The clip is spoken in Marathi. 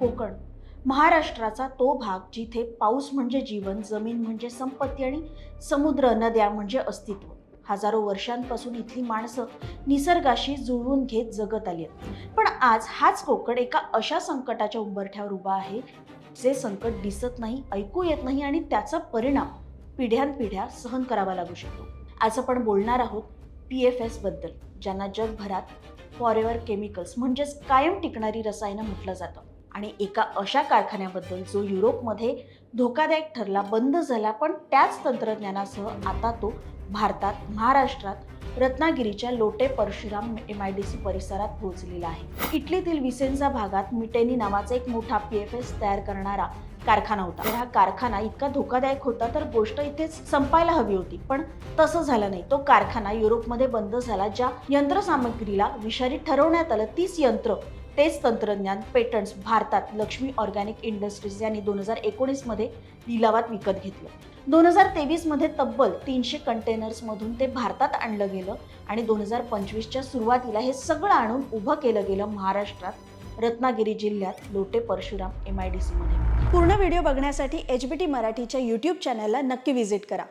कोकण महाराष्ट्राचा तो भाग जिथे पाऊस म्हणजे जीवन, जमीन म्हणजे संपत्ती आणि समुद्र नद्या म्हणजे अस्तित्व. हजारो वर्षांपासून इथली माणसं निसर्गाशी जुळवून घेत जगत आली आहेत. पण आज हाच कोकण एका अशा संकटाच्या उंबरठ्यावर उभा आहे, जे संकट दिसत नाही, ऐकू येत नाही आणि त्याचा परिणाम पिढ्यानपिढ्या सहन करावा लागू शकतो. आज आपण बोलणार आहोत PFS बद्दल, ज्यांना जगभरात फॉरेवर केमिकल्स म्हणजेच कायम टिकणारी रसायनं म्हटलं जातं. आणि एका अशा कारखान्याबद्दल जो युरोपमध्ये धोकादायक ठरला, बंद झाला, पण त्याच तंत्रज्ञानासह आता तो भारतात, महाराष्ट्रात रत्नागिरीच्या लोटे परशुराम MIDC परिसरात पोहोचलेला आहे. इटलीतील विसेन्झा भागात मिटेनी नावाचा एक मोठा PFS तयार करणारा कारखाना होता. तर हा कारखाना इतका धोकादायक होता तर गोष्ट इथेच संपायला हवी होती, पण तसं झालं नाही. तो कारखाना युरोपमध्ये बंद झाला. ज्या यंत्रसामग्रीला विषारी ठरवण्यात आलं, तीच यंत्र, तेच तंत्रज्ञान, पेटंट्स भारतात लक्ष्मी ऑर्गॅनिक इंडस्ट्रीज यांनी 2019 मध्ये लिलावात विकत घेतलं. 2023 मध्ये तब्बल 300 कंटेनर्समधून ते भारतात आणलं गेलं आणि 2025च्या सुरुवातीला हे सगळं आणून उभं केलं गेलं महाराष्ट्रात, रत्नागिरी जिल्ह्यात लोटे परशुराम MIDC मध्ये. पूर्ण व्हिडिओ बघण्यासाठी HBT मराठीच्या YouTube चॅनलला नक्की व्हिजिट करा.